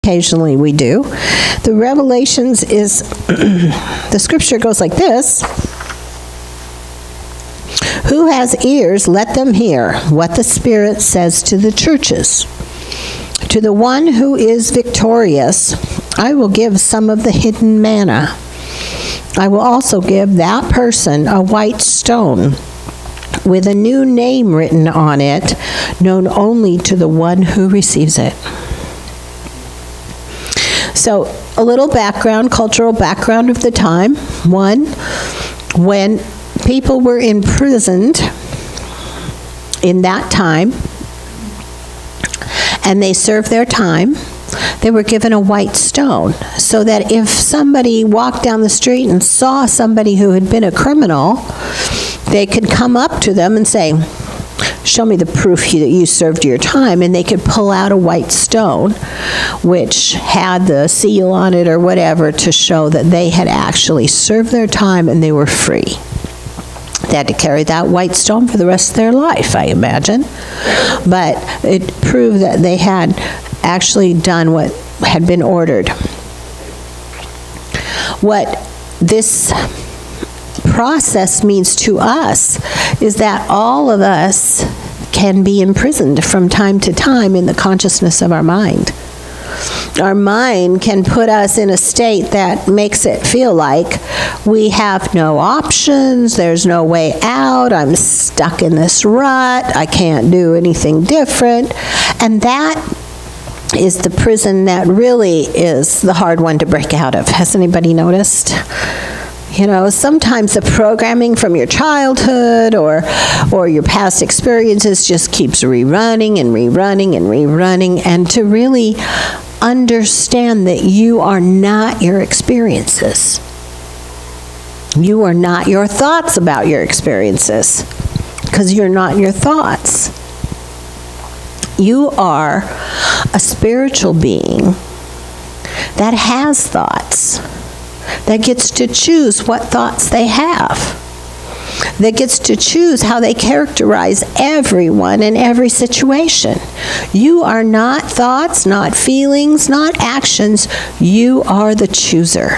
occasionally we do. The Revelations is, the scripture goes like this. Who has ears, let them hear what the Spirit says to the churches. To the one who is victorious, I will give some of the hidden manna. I will also give that person a white stone with a new name written on it, known only to the one who receives it. So, a little background, cultural background of the time. One, when people were imprisoned in that time, and they served their time, they were given a white stone, so that if somebody walked down the street and saw somebody who had been a criminal, they could come up to them and say, show me the proof that you served your time, and they could pull out a white stone, which had the seal on it or whatever to show that they had actually served their time and they were free. They had to carry that white stone for the rest of their life, I imagine. But it proved that they had actually done what had been ordered. What this process means to us is that all of us can be imprisoned from time to time in the consciousness of our mind. Our mind can put us in a state that makes it feel like we have no options, there's no way out, I'm stuck in this rut, I can't do anything different. And that is the prison that really is the hard one to break out of. Has anybody noticed? You know, sometimes the programming from your childhood or your past experiences just keeps rerunning and rerunning and rerunning, and to really understand that you are not your experiences. You are not your thoughts about your experiences, because you're not your thoughts. You are a spiritual being that has thoughts, that gets to choose what thoughts they have, that gets to choose how they characterize everyone in every situation. You are not thoughts, not feelings, not actions. You are the chooser.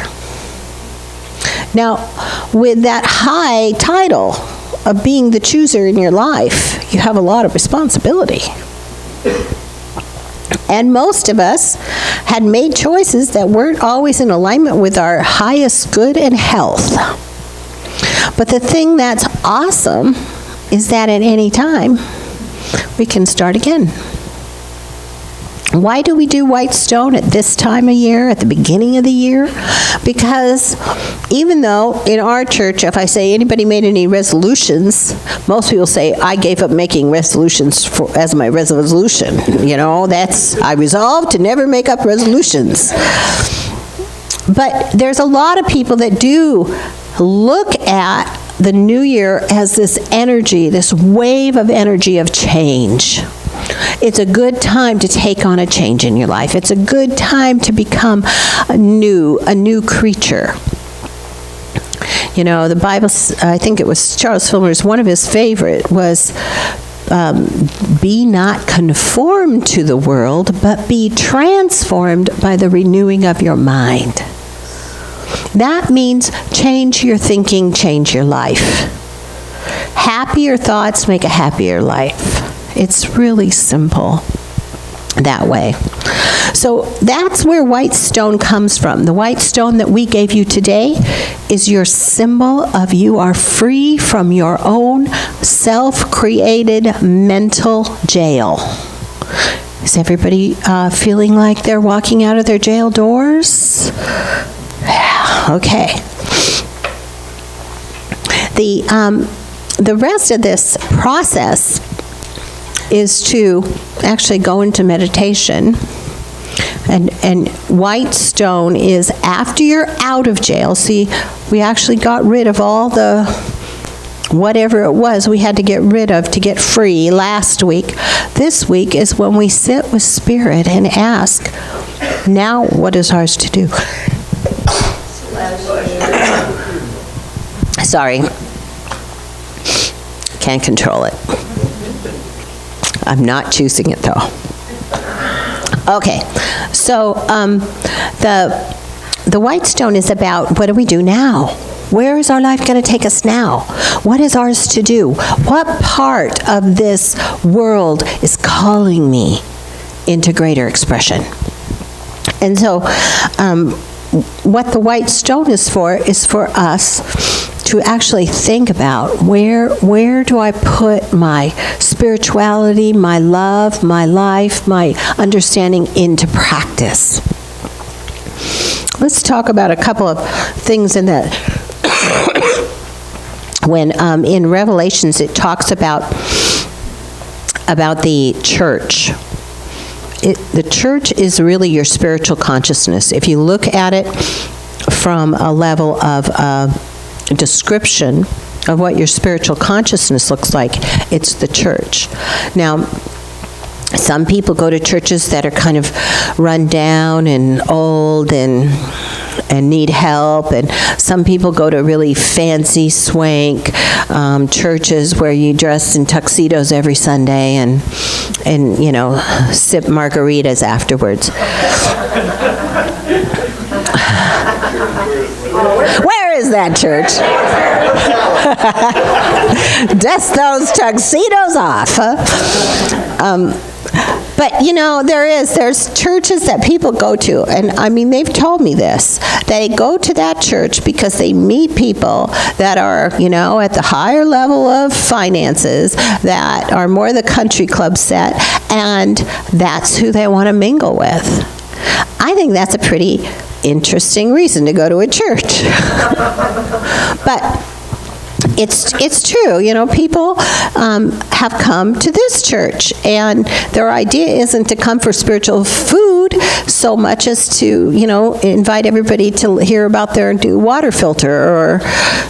Now, with that high title of being the chooser in your life, you have a lot of responsibility. And most of us had made choices that weren't always in alignment with our highest good and health. But the thing that's awesome is that at any time, we can start again. Why do we do white stone at this time of year, at the beginning of the year? Because even though in our church, if I say anybody made any resolutions, most people say, I gave up making resolutions as my resolution. You know, I resolved to never make up resolutions. But there's a lot of people that do look at the new year as this energy, this wave of energy of change. It's a good time to take on a change in your life. It's a good time to become a new creature. You know, the Bible, I think it was Charles Fulmer's, one of his favorite was, be not conformed to the world, but be transformed by the renewing of your mind. That means change your thinking, change your life. Happier thoughts make a happier life. It's really simple that way. So that's where white stone comes from. The white stone that we gave you today is your symbol of you are free from your own self-created mental jail. Is everybody feeling like they're walking out of their jail doors? Okay. The rest of this process is to actually go into meditation. And white stone is after you're out of jail. See, we actually got rid of all the whatever it was we had to get rid of to get free last week. This week is when we sit with Spirit and ask, now what is ours to do? Sorry. Can't control it. I'm not choosing it though. Okay, so So the white stone is about, what do we do now? Where is our life going to take us now? What is ours to do? What part of this world is calling me into greater expression? And so what the white stone is for us to actually think about, where do I put my spirituality, my love, my life, my understanding into practice? Let's talk about a couple of things in that. When in Revelations it talks about the church. The church is really your spiritual consciousness. If you look at it from a level of description of what your spiritual consciousness looks like, it's the church. Now, some people go to churches that are kind of run down and old and need help, and some people go to really fancy swank churches where you dress in tuxedos every Sunday and sip margaritas afterwards. Where is that church? Dust those tuxedos off, huh? But, there's churches that people go to, and I mean, they've told me this. They go to that church because they meet people that are, at the higher level of finances, that are more the country club set, and that's who they want to mingle with. I think that's a pretty interesting reason to go to a church. But it's true, people have come to this church, and their idea isn't to come for spiritual food so much as to, invite everybody to hear about their new water filter or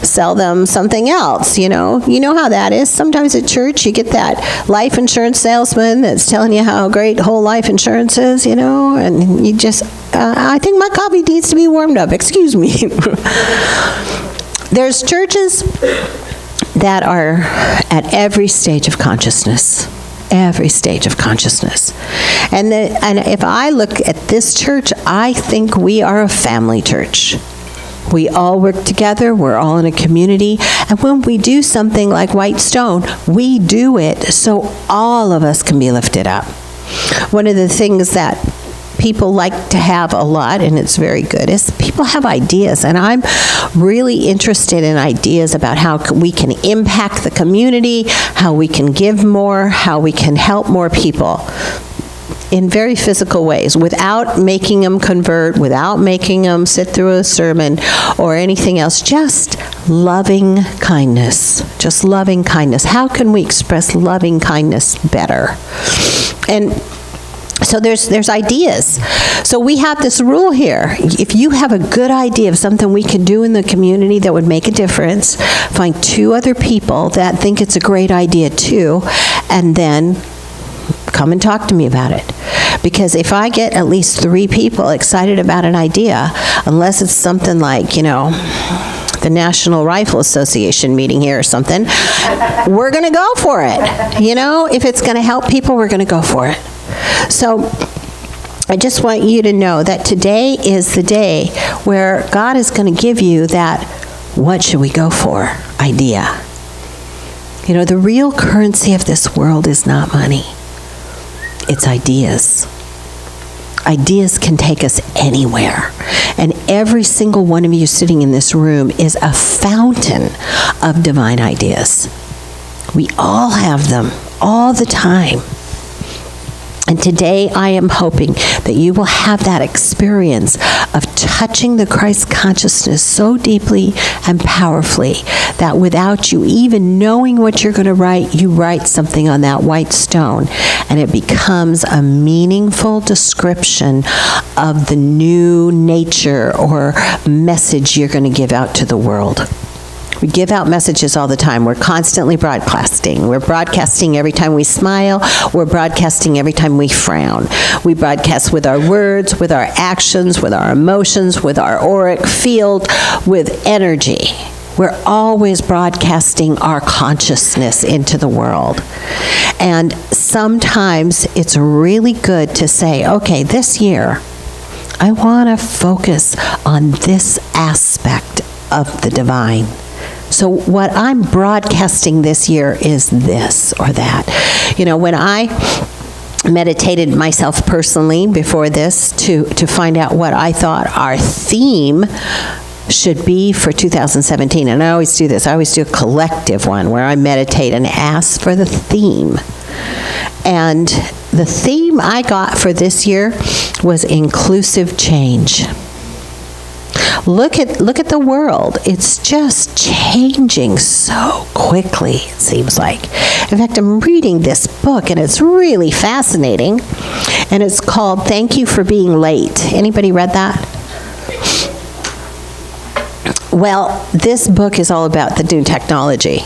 sell them something else, You know how that is. Sometimes at church you get that life insurance salesman that's telling you how great whole life insurance is, and you just, I think my coffee needs to be warmed up, excuse me. There's churches that are at every stage of consciousness. Every stage of consciousness. And if I look at this church, I think we are a family church. We all work together, we're all in a community, and when we do something like White Stone, we do it so all of us can be lifted up. One of the things that people like to have a lot, and it's very good, is people have ideas, and I'm really interested in ideas about how we can impact the community, how we can give more, how we can help more people in very physical ways, without making them convert, without making them sit through a sermon or anything else, just loving kindness. Just loving kindness. How can we express loving kindness better? And so there's ideas. So we have this rule here. If you have a good idea of something we could do in the community that would make a difference, find 2 other people that think it's a great idea too, and then come and talk to me about it. Because if I get at least 3 people excited about an idea, unless it's something like, the National Rifle Association meeting here or something, we're going to go for it. If it's going to help people, we're going to go for it. So I just want you to know that today is the day where God is going to give you that what should we go for idea. The real currency of this world is not money. It's ideas. Ideas can take us anywhere. And every single one of you sitting in this room is a fountain of divine ideas. We all have them all the time. And today I am hoping that you will have that experience of touching the Christ consciousness so deeply and powerfully that without you even knowing what you're going to write, you write something on that white stone, and it becomes a meaningful description of the new nature or message you're going to give out to the world. We give out messages all the time. We're constantly broadcasting. We're broadcasting every time we smile. We're broadcasting every time we frown. We broadcast with our words, with our actions, with our emotions, with our auric field, with energy. We're always broadcasting our consciousness into the world. And sometimes it's really good to say, okay, this year, I want to focus on this aspect of the divine. So what I'm broadcasting this year is this or that. You know, when I meditated myself personally before this to find out what I thought our theme should be for 2017, and I always do this. I always do a collective one where I meditate and ask for the theme. And the theme I got for this year was inclusive change. Look at the world. It's just changing so quickly, it seems like. In fact, I'm reading this book, and it's really fascinating. And it's called Thank You for Being Late. Anybody read that? Well, this book is all about the new technology.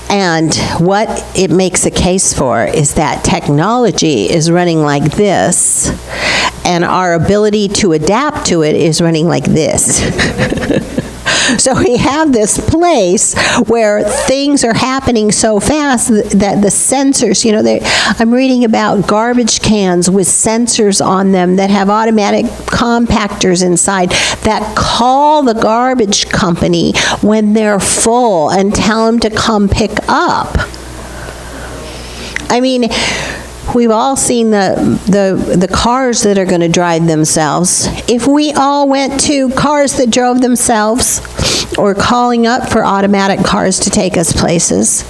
And what it makes a case for is that technology is running like this, and our ability to adapt to it is running like this. So we have this place where things are happening so fast that the sensors, you know, I'm reading about garbage cans with sensors on them that have automatic compactors inside that call the garbage company when they're full and tell them to come pick up. I mean, we've all seen the cars that are going to drive themselves. If we all went to cars that drove themselves or calling up for automatic cars to take us places,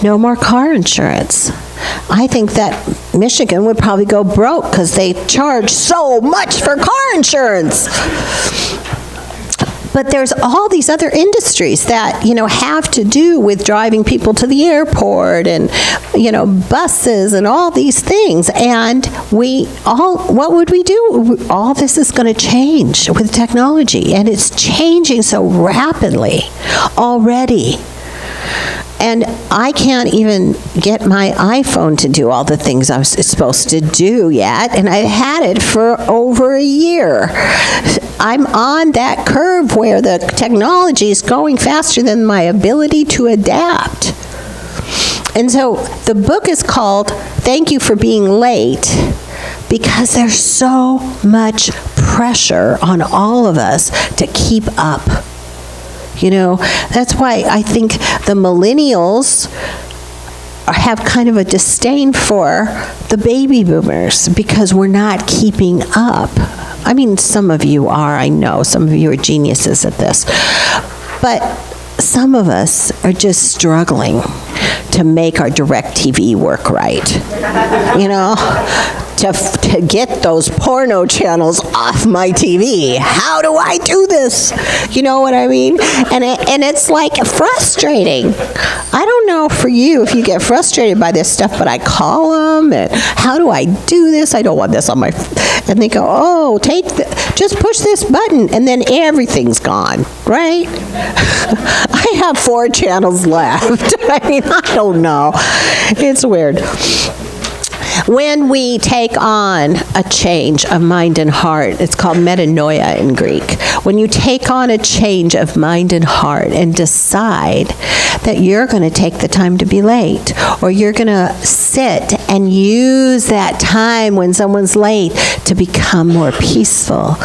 no more car insurance. I think that Michigan would probably go broke because they charge so much for car insurance. But there's all these other industries that, you know, have to do with driving people to the airport and, you know, buses and all these things. And what would we do? All this is going to change with technology, and it's changing so rapidly already. And I can't even get my iPhone to do all the things I was supposed to do yet, and I've had it for over a year. I'm on that curve where the technology is going faster than my ability to adapt. And so the book is called Thank You for Being Late, because there's so much pressure on all of us to keep up. You know, that's why I think the millennials have kind of a disdain for the baby boomers, because we're not keeping up. I mean, some of you are, I know, some of you are geniuses at this. But some of us are just struggling to make our DirecTV work right. You know? To get those porno channels off my TV. How do I do this? You know what I mean? And it's like frustrating. I don't know for you if you get frustrated by this stuff, but I call them and how do I do this? I don't want this on my, and they go, oh, just push this button and then everything's gone, right? I have 4 channels left. I mean, I don't know. It's weird. When we take on a change of mind and heart, it's called metanoia in Greek. When you take on a change of mind and heart and decide that you're going to take the time to be late, or you're going to sit and use that time when someone's late to become more peaceful,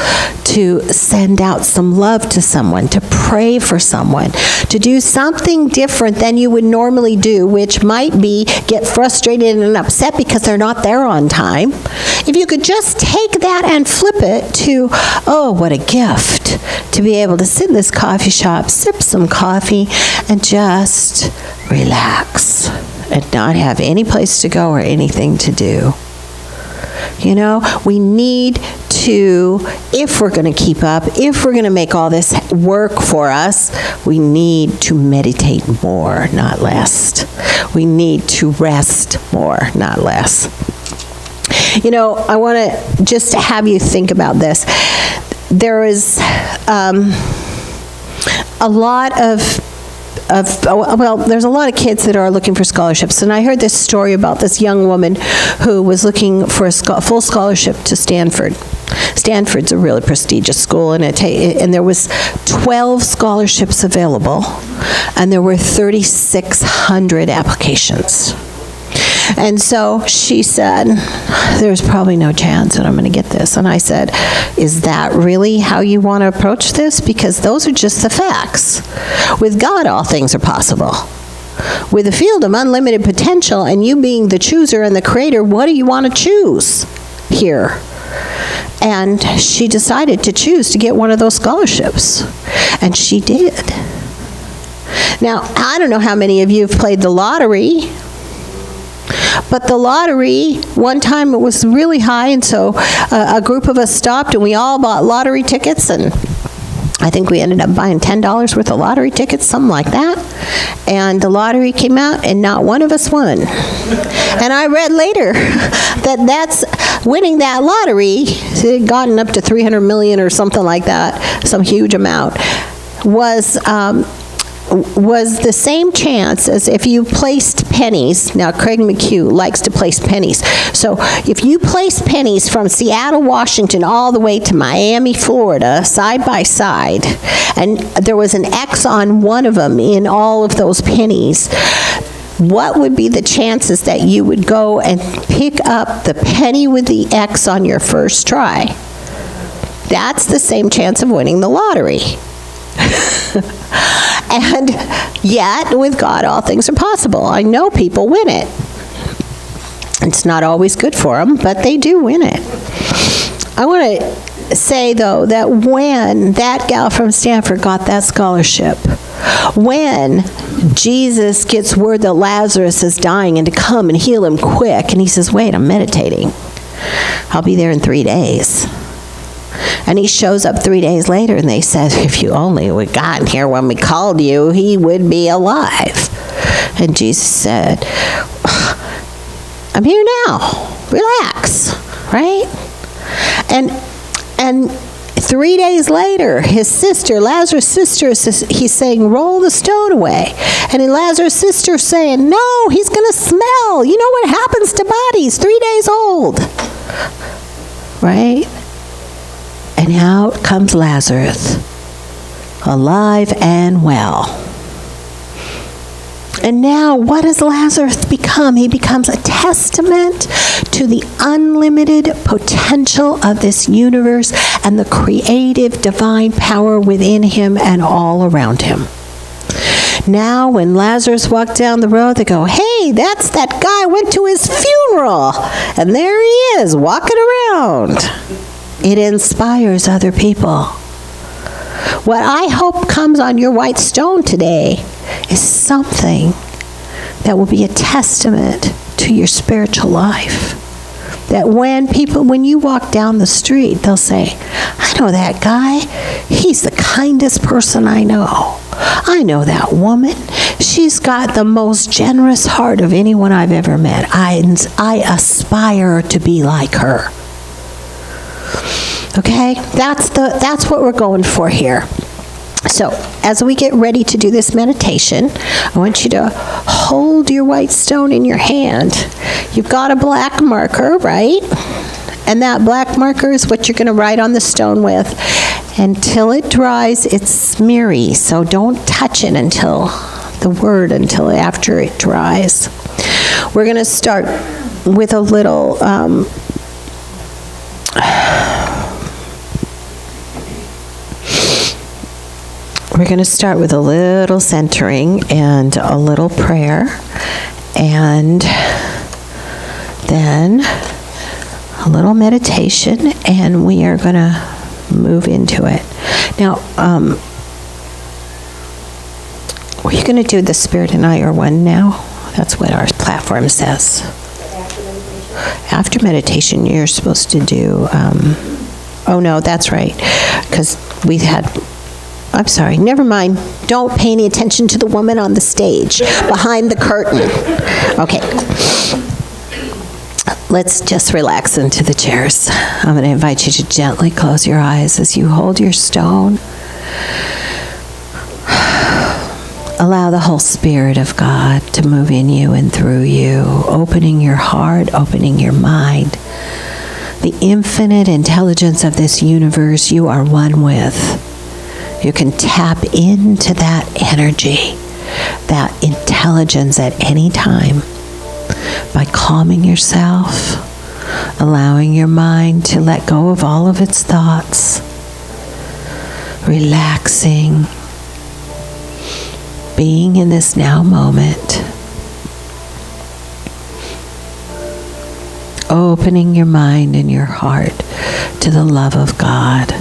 to send out some love to someone, to pray for someone, to do something different than you would normally do, which might be get frustrated and upset because they're not there on time. If you could just take that and flip it to, oh, what a gift to be able to sit in this coffee shop, sip some coffee, and just relax and not have any place to go or anything to do. You know, we need to, if we're going to keep up, if we're going to make all this work for us, we need to meditate more, not less. We need to rest more, not less. You know, I want to just have you think about this. There is a lot of there's a lot of kids that are looking for scholarships, and I heard this story about this young woman who was looking for a full scholarship to Stanford. Stanford's a really prestigious school, and there was 12 scholarships available, and there were 3,600 applications. And so she said, there's probably no chance that I'm going to get this. And I said, is that really how you want to approach this? Because those are just the facts. With God, all things are possible. With a field of unlimited potential and you being the chooser and the creator, what do you want to choose here? And she decided to choose to get one of those scholarships. And she did. Now, I don't know how many of you have played the lottery, but the lottery, one time it was really high, and so a group of us stopped and we all bought lottery tickets, and I think we ended up buying $10 worth of lottery tickets, something like that. And the lottery came out and not one of us won. And I read later that's winning that lottery, it had gotten up to 300 million or something like that, some huge amount, was the same chance as if you placed pennies. Now, Craig McHugh likes to place pennies. So if you placed pennies from Seattle, Washington, all the way to Miami, Florida, side by side, and there was an X on one of them in all of those pennies, what would be the chances that you would go and pick up the penny with the X on your first try? That's the same chance of winning the lottery. And yet, with God, all things are possible. I know people win it. It's not always good for them, but they do win it. I want to say, though, that when that gal from Stanford got that scholarship, when Jesus gets word that Lazarus is dying and to come and heal him quick, and he says, wait, I'm meditating. I'll be there in 3 days. And he shows up 3 days later, and they said, if you only would have gotten here when we called you, he would be alive. And Jesus said, I'm here now. Relax, right? And 3 days later, his sister, Lazarus' sister, he's saying, roll the stone away. And then Lazarus' sister saying, no, he's going to smell. You know what happens to bodies? 3 days old. Right? And out comes Lazarus, alive and well. And now, what does Lazarus become? He becomes a testament to the unlimited potential of this universe and the creative divine power within him and all around him. Now, when Lazarus walked down the road, they go, hey, that's that guy went to his funeral. And there he is, walking around. It inspires other people. What I hope comes on your white stone today is something that will be a testament to your spiritual life. That when you walk down the street, they'll say, I know that guy. He's the kindest person I know. I know that woman. She's got the most generous heart of anyone I've ever met. I aspire to be like her. Okay, that's what we're going for here. So, as we get ready to do this meditation, I want you to hold your white stone in your hand. You've got a black marker, right? And that black marker is what you're going to write on the stone with. Until it dries, it's smeary, so don't touch it until after it dries. We're going to start with a little we're going to start with a little centering and a little prayer, and then a little meditation, and we are going to move into it. Now, are you going to do the Spirit and I are one now? That's what our platform says. After meditation, you're supposed to do, oh no, that's right, because we had, I'm sorry, never mind. Don't pay any attention to the woman on the stage behind the curtain. Okay. Let's just relax into the chairs. I'm going to invite you to gently close your eyes as you hold your stone. Allow the whole Spirit of God to move in you and through you, opening your heart, opening your mind. The infinite intelligence of this universe you are one with. You can tap into that energy, that intelligence at any time. by calming yourself, allowing your mind to let go of all of its thoughts, relaxing, being in this now moment, opening your mind and your heart to the love of God.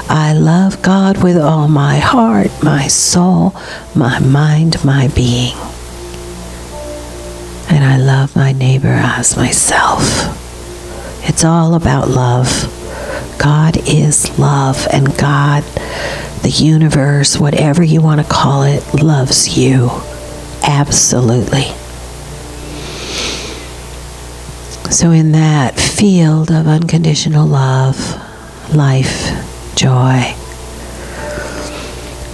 I love God with all my heart, my soul, my mind, my being. And I love my neighbor as myself. It's all about love. God is love, and God, the universe, whatever you want to call it, loves you. Absolutely. So in that field of unconditional love, life, joy,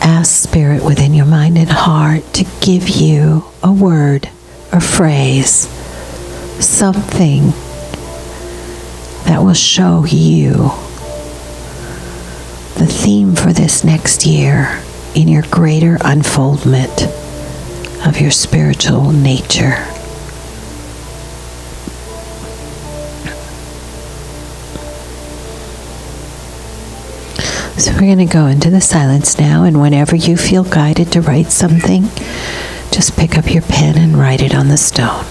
ask Spirit within your mind and heart to give you a word, a phrase, something that will show you the theme for this next year in your greater unfoldment of your spiritual nature. So we're going to go into the silence now, and whenever you feel guided to write something, just pick up your pen and write it on the stone.